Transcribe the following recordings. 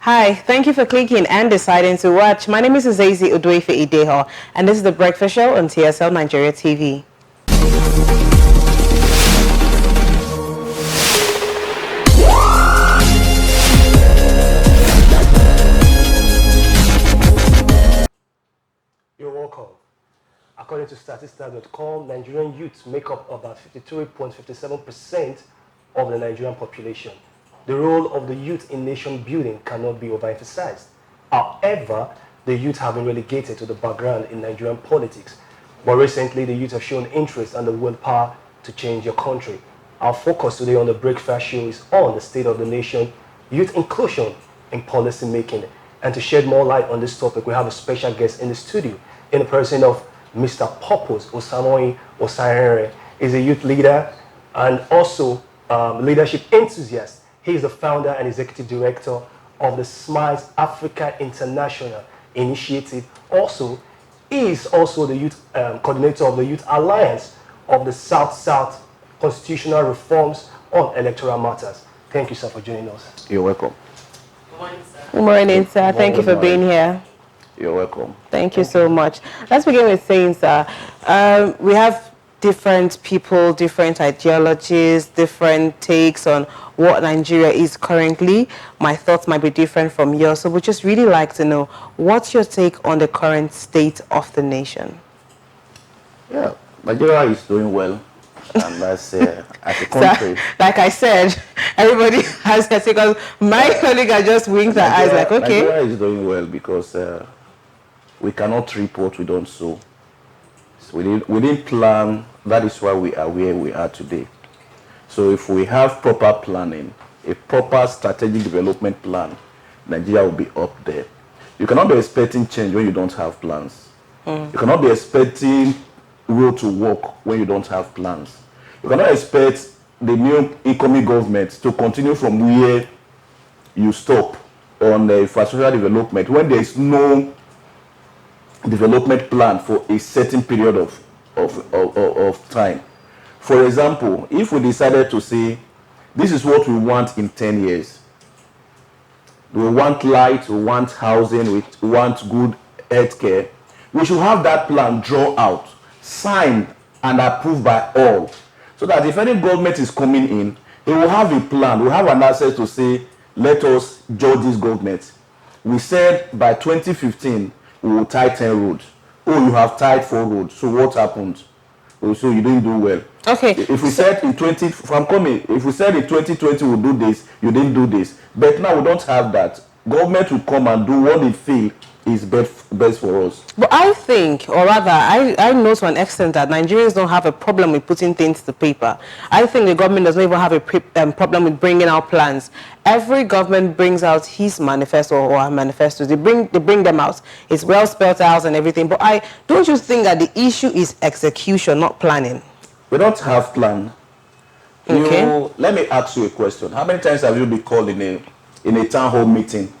Hi, thank you for clicking and deciding to watch. My name is Uzazi Udwefe Ideho, and this is The Breakfast Show on TSL Nigeria TV. You're welcome. According to statista.com, Nigerian youth make up about 53.57% of the Nigerian population. The role of the youth in nation building cannot be overemphasized. However, the youth have been relegated to the background in Nigerian politics. But recently, the youth have shown interest and the willpower to change your country. Our focus today on the Breakfast Show is on the state of the nation, youth inclusion in policy making. And to shed more light on this topic, we have a special guest in the studio in the person of Mr. Purpose Osamwonyi Iserhienrhien. He's a youth leader and also leadership enthusiast. He is the founder and executive director of the Smiles Africa International Initiative. Also, he is also the youth coordinator of the Youth Alliance of the South-South Constitutional Reforms on Electoral Matters. Thank you, sir, for joining us. You're welcome. Good morning, sir. Good morning, sir. Thank you for being here. You're welcome. Thank you so much. Let's begin with saying, sir, we have different people, different ideologies, different takes on what Nigeria is currently. My thoughts might be different from yours, so we'd just really like to know, what's your take on the current state of the nation? Yeah, Nigeria is doing well, and as a country. So, like I said, everybody has their take. Because my colleague has just winked her eyes like, okay. Nigeria is doing well because we cannot reap what we don't sow. So we didn't plan. That is why we are where we are today. So if we have proper planning, a proper strategic development plan, Nigeria will be up there. You cannot be expecting change when you don't have plans. You cannot be expecting road to walk when you don't have plans. You cannot expect the new incoming government to continue from where you stop on the infrastructure development when there is no development plan for a certain period of time. For example, if we decided to say, this is what we want in 10 years. We want light, we want housing, we want good healthcare. We should have that plan drawn out, signed and approved by all. So that if any government is coming in, they will have a plan, will have an access to say, let us judge this government. We said by 2015, we will tie 10 roads. Oh, you have tied 4 roads. So what happened? Oh, so you didn't do well. Okay. If we said in 2020 we'll do this, you didn't do this. But now we don't have that. Government will come and do what they feel is best for us. But I think, or rather, I know to an extent that Nigerians don't have a problem with putting things to paper. I think the government doesn't even have a problem with bringing out plans. Every government brings out his manifesto or her manifestos. They bring them out. It's well spelled out and everything. But don't you think that the issue is execution, not planning? We don't have plan. Okay. Let me ask you a question. How many times have you been called in a town hall meeting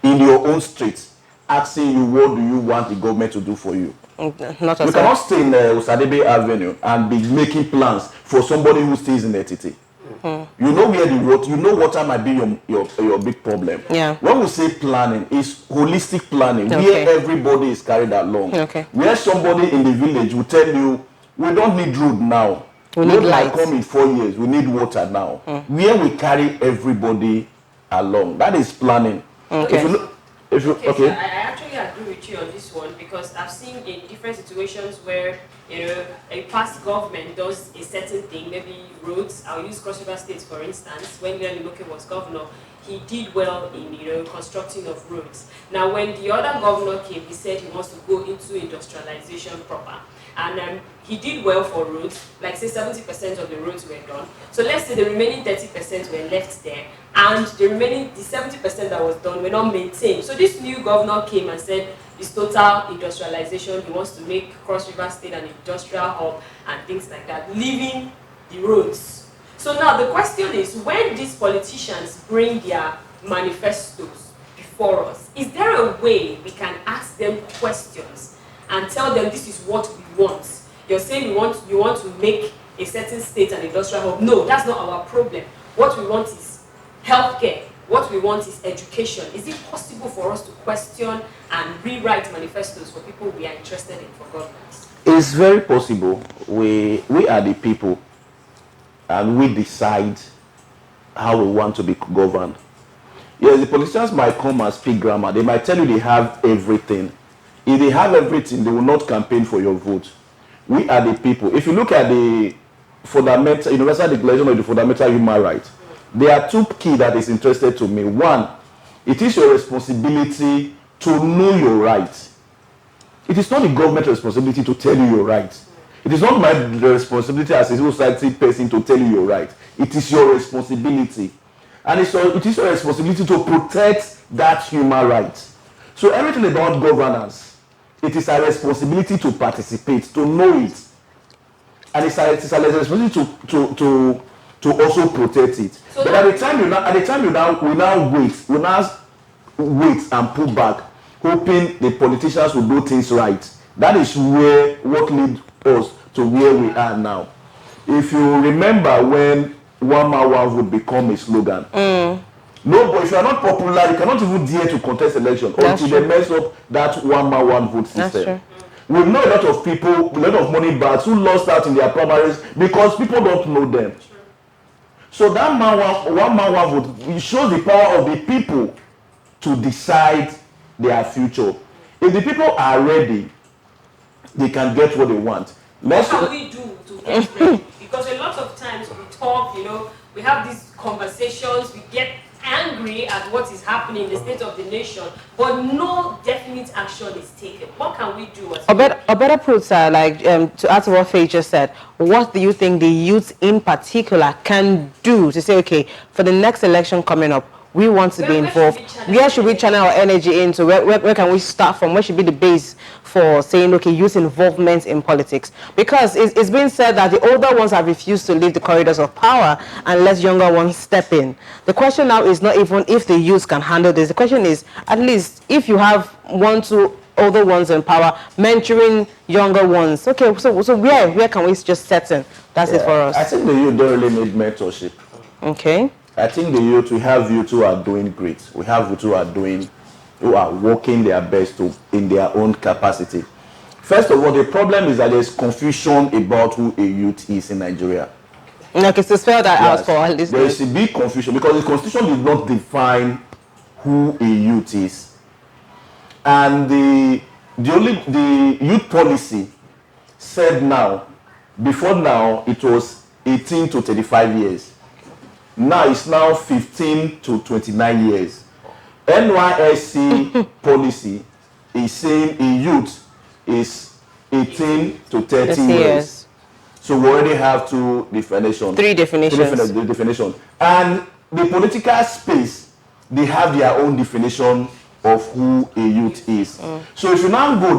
in your own street, asking you what do you want the government to do for you? Not at all. You cannot stay in Osadebe Avenue and be making plans for somebody who stays in Etiti. You know where the water, you know water might be your big problem. Yeah. When we say planning, it's holistic planning, Okay. where everybody is carried along. Okay. Where somebody in the village will tell you, we don't need road now. We need light. Come in 4 years. We need water now. Where we carry everybody along. That is planning. Okay. Okay. I actually agree with you on this one because I've seen in different situations where a past government does a certain thing, maybe roads. I'll use Cross River State for instance. When Glenn Imoke was governor, he did well in constructing of roads. Now, when the other governor came, he said he wants to go into industrialization proper. And he did well for roads, like say 70% of the roads were done. So let's say the remaining 30% were left there, and the 70% that was done were not maintained. So this new governor came and said it's total industrialization. He wants to make Cross River State an industrial hub and things like that, leaving the roads. So now the question is, when these politicians bring their manifestos before us, is there a way we can ask them questions and tell them this is what we want? You're saying you want to make a certain state an industrial hub. No, that's not our problem. What we want is healthcare. what we want is education. Is it possible for us to question and rewrite manifestos for people we are interested in for governance? It's very possible. We are the people, and we decide how we want to be governed. Yes, the politicians might come and speak grammar. They might tell you they have everything. If they have everything, they will not campaign for your vote. We are the people. If you look at the fundamental, Universal Declaration of the Fundamental Human Rights, there are two key that is interested to me. One, it is your responsibility to know your rights. It is not the government's responsibility to tell you your rights. It is not my responsibility as a society person to tell you your rights. It is your responsibility. And it is your responsibility to protect that human right. So everything about governance, it is our responsibility to participate, to know it. And it's our responsibility to also protect it. So but at the time we now wait and pull back, hoping the politicians will do things right. That is what leads us to where we are now. If you remember when one man one vote become a slogan. No, but if you are not popular, you cannot even dare to contest election until they mess up that one man one vote system. We know a lot of people, a lot of money bags who lost out in their primaries because people don't know them. So that one man one vote, it shows the power of the people to decide their future. If the people are ready, they can get what they want. What can we do to get ready? Because a lot of times we talk, we have these conversations, we get angry at what is happening in the state of the nation, but no definite action is taken. What can we do? Or better put, to add to what Faye just said, what do you think the youth in particular can do to say, okay, for the next election coming up, we want to be involved? Where should we channel our energy into? Where can we start from? Where should be the base for saying, okay, youth involvement in politics? Because it's been said that the older ones have refused to leave the corridors of power and let younger ones step in. The question now is not even if the youth can handle this. The question is, at least if you have 1, 2 older ones in power mentoring younger ones. Okay, so where can we just set in? That's it for us. I think the youth don't really need mentorship. Okay. I think we have youth who are doing great. We have youth who are working their best in their own capacity. First of all, the problem is that there's confusion about who a youth is in Nigeria. Okay, so spell that out for all listeners. There is a big confusion because the constitution did not define who a youth is. And the youth policy said before now, it was 18 to 35 years. Now it's now 15 to 29 years. NYSC policy is saying a youth is 18 to 30 years. So we already have two definitions. Three definitions. And the political space, they have their own definition of who a youth is. So if you now go,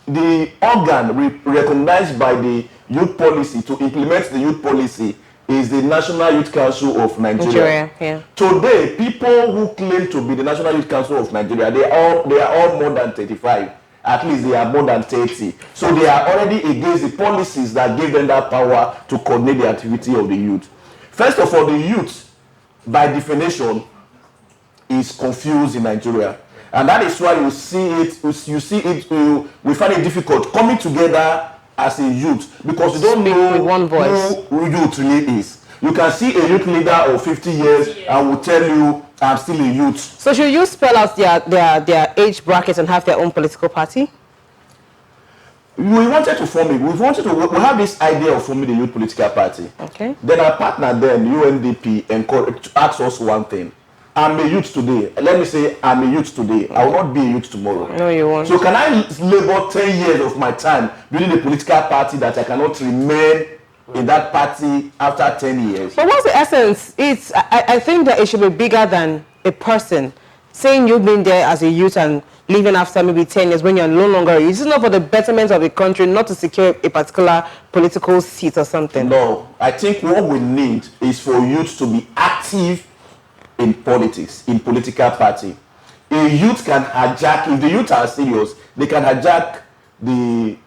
the organ recognized by the youth policy to implement the youth policy is the National Youth Council of Nigeria. Today, people who claim to be the National Youth Council of Nigeria, they are all more than 35. At least they are more than 30. So they are already against the policies that give them that power to coordinate the activity of the youth. First of all, the youth, by definition, is confused in Nigeria. And that is why we find it difficult coming together as a youth, because you don't know who youth really is. You can see a youth leader of 50 years and will tell you, I'm still a youth. So should you spell out their age brackets and have their own political party? We wanted to form it. We have this idea of forming the youth political party. Okay. Then our partner UNDP asked us one thing. I'm a youth today. Let me say I'm a youth today. I will not be a youth tomorrow. No, you won't. So can I labor 10 years of my time building a political party that I cannot remain in that party after 10 years? But what's the essence? I think that it should be bigger than a person. Saying you've been there as a youth and leaving after maybe 10 years when you're no longer a youth. This is not for the betterment of the country, not to secure a particular political seat or something. No, I think what we need is for youth to be active in politics, in political party. A youth can hijack, if the youth are serious, they can hijack the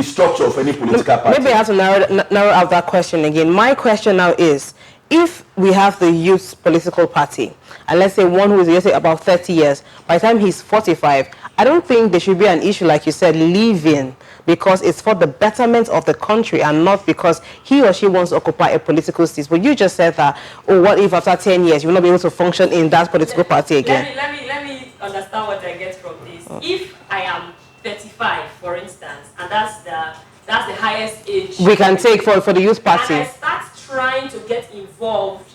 structure of any political party. Maybe I have to narrow out that question again. My question now is, if we have the youth political party, and let's say one who is, let's say, about 30 years, by the time he's 45, I don't think there should be an issue, like you said, leaving, because it's for the betterment of the country and not because he or she wants to occupy a political seat. But you just said that, oh, what if after 10 years you will not be able to function in that political party again? Let me understand what I get from this. If I am 35, for instance, and that's the highest age We can take for the youth party. and I start trying to get involved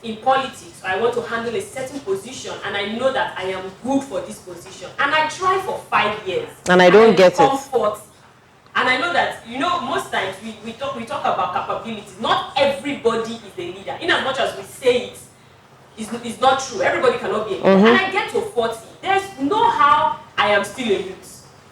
in politics, I want to handle a certain position, and I know that I am good for this position, and I try for 5 years, And I don't get it. 40, and I know that, most times we talk about capabilities. Not everybody is a leader. In as much as we say it's not true. Everybody cannot be a leader. And I get to 40. There's no how I am still a youth.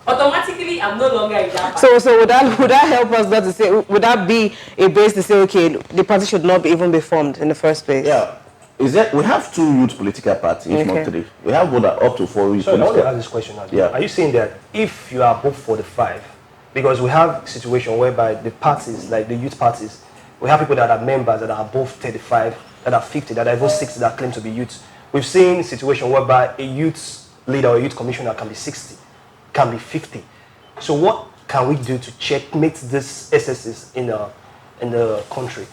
Automatically, I'm no longer in that party. So would that help us not to say, would that be a base to say, okay, the party should not even be formed in the first place? Yeah. We have 2 youth political parties, if not 3. We have up to 4 youth So I want political. to ask this question as well. Yeah. Are you saying that if you are above 45, because we have a situation whereby the parties, like the youth parties, we have people that are members that are above 35, that are 50, that are even 60 that claim to be youth. We've seen a situation whereby a youth leader or a youth commissioner can be 60, can be 50. So what can we do to checkmate these excesses in the country?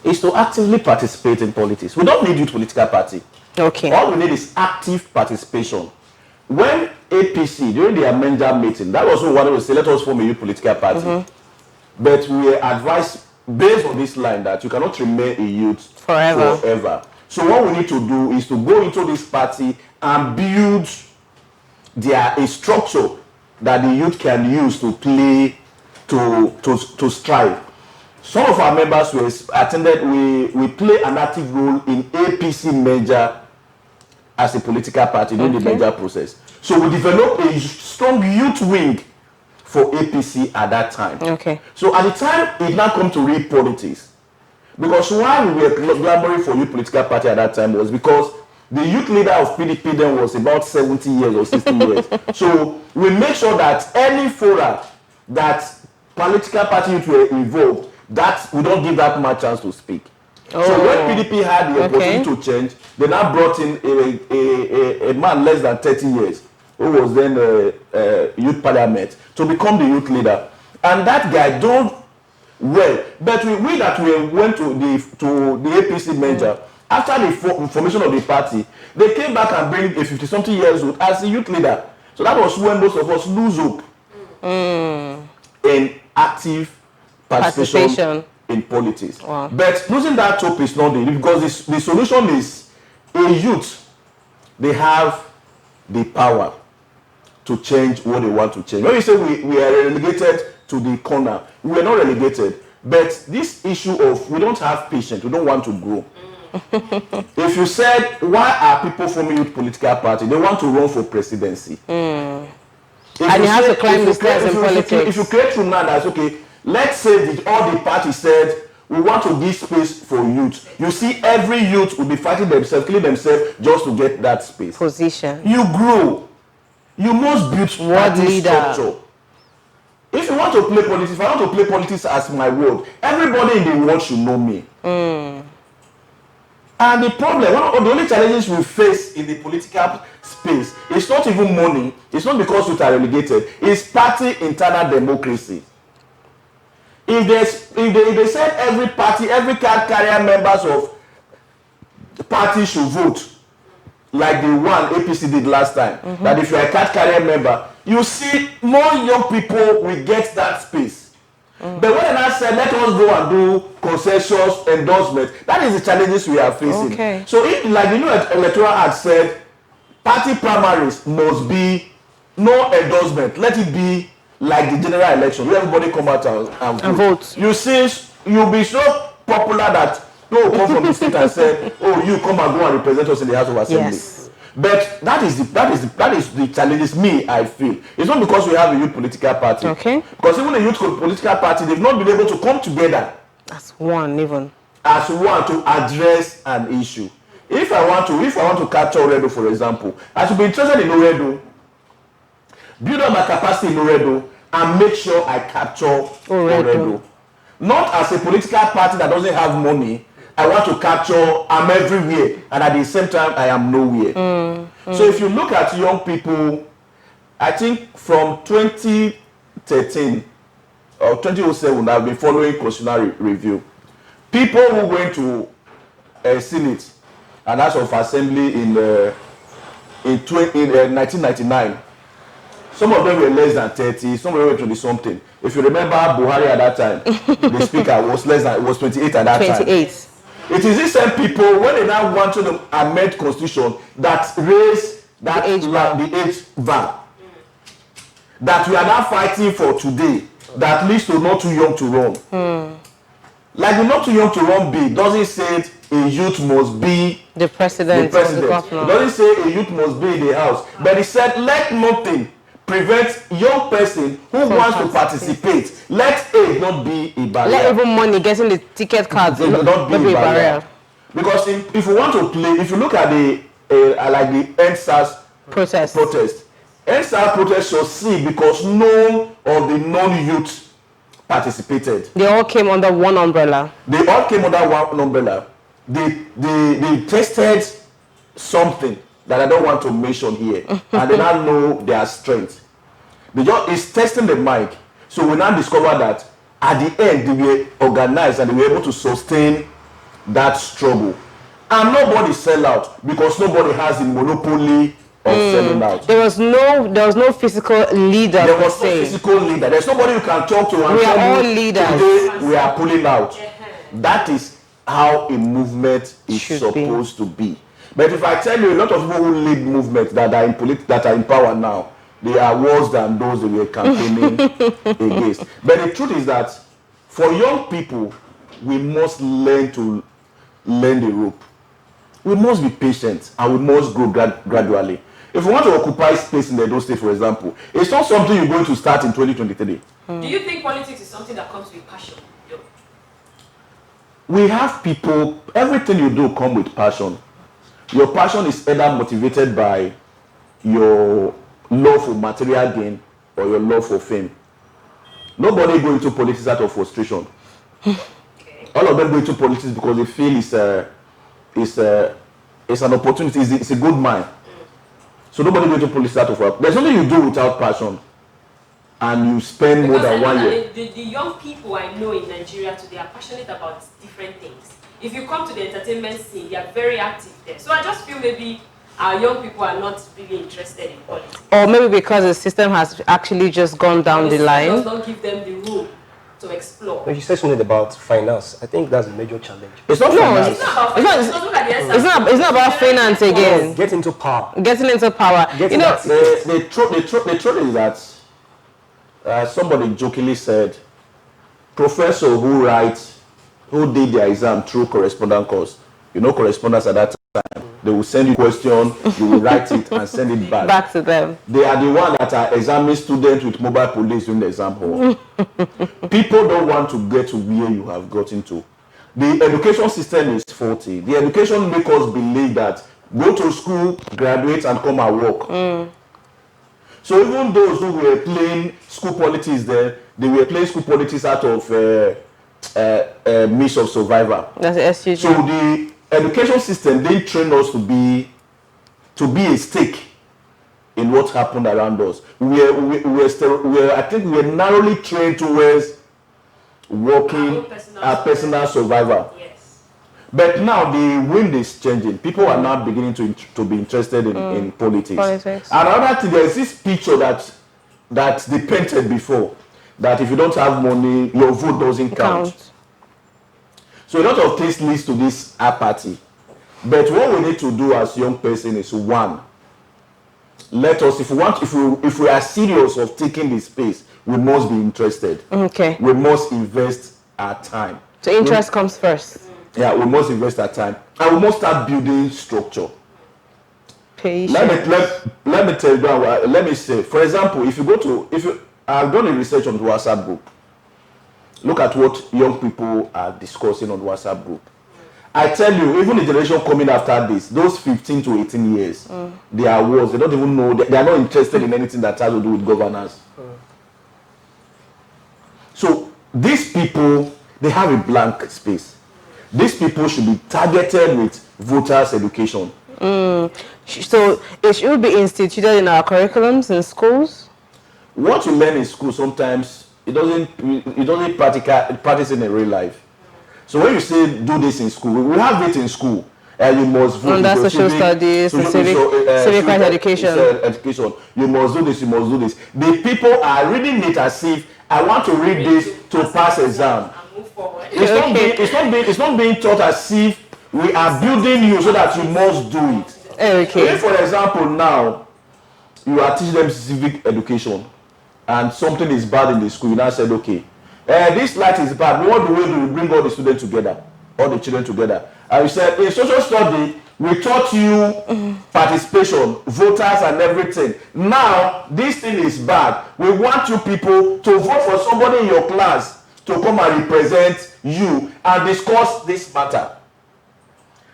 Is to actively participate in politics. We don't need youth political party. Okay. All we need is active participation. When APC, during the amendment meeting, that was what we say, let us form a youth political party. But we were advised, based on this line, that you cannot remain a youth forever. So what we need to do is to go into this party and build a structure that the youth can use to play, to strive. Some of our members we play an active role in APC merger as a political party during the merger process. So we developed a strong youth wing for APC at that time. Okay. So at the time, it now come to real politics. Because why we were clamoring for youth political party at that time was because the youth leader of PDP then was about 70 years or 60 years. So we make sure that any fora that political party youth were involved, that we don't give that much chance to speak. So when PDP had the opportunity to change, they now brought in a man less than 30 years, who was then youth parliament, to become the youth leader. And that guy but we went to the APC merger, after the formation of the party, they came back and bring a 50-something years old as a youth leader. So that was when most of us lose hope in active participation in politics. Wow. But losing that hope is not the, because the solution is a youth. They have the power to change what they want to change. When you say we are relegated to the corner, we are not relegated. But this issue of we don't have patience, we don't want to grow. If you said, why are people forming youth political party? They want to run for presidency. And you have to climb the stairs in politics. If you create room now, that's okay. Let's say that all the parties said, we want to give space for youth. You see, every youth will be fighting themselves, killing themselves just to get that space. Position. You grow. You must build party structure. If you want to play politics, if I want to play politics as my world, everybody in the world should know me. And the problem, one of the only challenges we face in the political space is not even money. It's not because we are relegated. It's party internal democracy. If they said every party, every card carrier members of the party should vote, like the one APC did last time, that if you are a card carrier member, you see more young people will get that space. But when I said, let us go and do consensus endorsement, that is the challenges we are facing. Okay. So if, like the new Electoral had said, party primaries must be no endorsement. Let it be like the general election, where everybody come out and vote. You see, you'll be so popular that people will come from the state and say, oh, you come and go and represent us in the House of Assembly. Yes. But that is the challenges I feel. It's not because we have a youth political party. Okay. Because even a youth political party, they've not been able to come together as one to address an issue. If I want to capture Oredo, for example, I should be interested in Oredo, build up my capacity in Oredo, and make sure I capture Oredo. Not as a political party that doesn't have money, I want to capture, I'm everywhere, and at the same time, I am nowhere. So if you look at young people, I think from 2013 or 2007, I've been following constitutional review. People who went to Senate and House of Assembly in 1999, some of them were less than 30, some of them were 20 something. If you remember Buhari at that time, the speaker was less than, was 28 at that 28. time. It is these same people, when they now want to amend constitution, that raise that the age bar that we are now fighting for today, that leads to not too young to run. Like the not too young to run bill doesn't say a youth must be the president. It doesn't say a youth must be in the house, but it said let nothing prevent young person who wants to participate. Let age not be a barrier. Let even money getting the ticket cards not be a barrier. Because if you want to play, if you look at the like the EndSARS protest, EndSARS protest succeed because none of the non-youth participated. They all came under one umbrella. They all came under one umbrella. They tested something that I don't want to mention here, and they now know their strength. It's testing the mic. So we now discover that at the end they were organized and they were able to sustain that struggle. And nobody sell out because nobody has the monopoly of selling out. There was no physical leader. There was no physical leader. There's nobody you can talk to and we are all you, leaders. Today we are pulling out. That is how a movement is supposed to be. But if I tell you a lot of people who lead movements that are in power now, they are worse than those they were campaigning against. But the truth is that for young people, we must learn the rope. We must be patient and we must grow gradually. If we want to occupy space in the Edo State, for example, it's not something you're going to start in 2023. Do you think politics is something that comes with passion? We have people, everything you do comes with passion. Your passion is either motivated by your love for material gain or your love for fame. Nobody go into politics out of frustration. All of them go into politics because they feel it's an opportunity, it's a good mind. So nobody go into politics out of work. There's nothing you do without passion, and you spend more than 1 year. The young people I know in Nigeria today are passionate about different things. If you come to the entertainment scene, they are very active there. So I just feel maybe our young people are not really interested in politics. Or maybe because the system has actually just gone down the line. Does not give them the room to explore. When you said something about finance, I think that's a major challenge. It's not finance. It's not about finance again. Get into power. Getting into power. The truth is that somebody jokingly said, professor who did their exam through correspondence course, correspondence at that time, they will send you a question, you will write it and send it back to them. They are the ones that are examining students with mobile police during the exam hall. People don't want to get to where you have gotten to. The education system is faulty. The education makes us believe that go to school, graduate and come and work. So even those who were playing school politics there, they were playing school politics out of means of survival. That's the SUG. So the education system, they train us to be a stake in what happened around us. I think we are narrowly trained towards working our personal survival. Yes. But now the wind is changing. People are now beginning to be interested in politics. And another thing, there is this picture that they painted before, that if you don't have money, your vote doesn't count. So a lot of things leads to this apathy. But what we need to do as young person is, one, if we are serious of taking this space, we must be interested. Okay. We must invest our time. So interest comes first. Yeah, we must invest our time. And we must start building structure. Patience. Let me tell you, let me say, for example, I've done a research on the WhatsApp group. Look at what young people are discussing on the WhatsApp group. I tell you, even the generation coming after this, those 15 to 18 years, they are worse. They don't even know, they are not interested in anything that has to do with governance. So these people, they have a blank space. These people should be targeted with voters education. So it should be instituted in our curriculums in schools? What you learn in school sometimes it doesn't practice in a real life. So when you say do this in school, we have it in school. And you must vote. Under social studies and civic rights education. Education. You must do this, you must do this. The people are reading it as if I want to read this to pass exam. It's not being taught as if we are building you so that you must do it. Okay. If, for example, now you are teaching them civic education and something is bad in the school, you now said, okay, this light is bad. What do we do? We bring all the students together, all the children together. And we said, in social study, we taught you participation, voters and everything. Now, this thing is bad. We want you people to vote for somebody in your class to come and represent you and discuss this matter.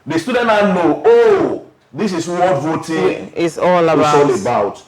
The student now know, oh, this is what voting is all about.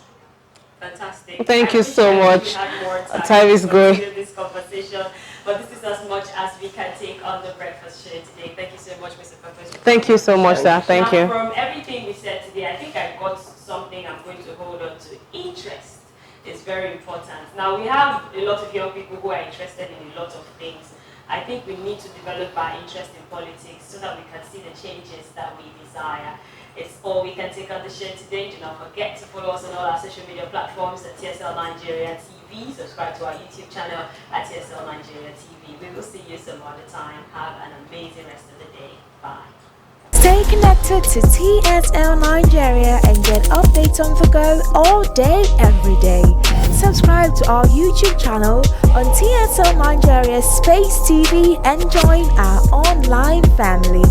Fantastic. Thank you so much. Time is going. This conversation, but this is as much as we can take on the breakfast show today. Thank you so much, Mr. Professor. Thank you so much, sir. Thank you. From everything we said today, I think I got something I'm going to hold on to. Interest is very important. Now, we have a lot of young people who are interested in a lot of things. I think we need to develop our interest in politics so that we can see the changes that we desire. It's all we can take on the show today. Do not forget to follow us on all our social media platforms at TSL Nigeria TV. Subscribe to our YouTube channel at TSL Nigeria TV. We will see you some other time. Have an amazing rest of the day. Bye. Stay connected to TSL Nigeria and get updates on the go all day, every day. Subscribe to our YouTube channel on TSL Nigeria Space TV and join our online family.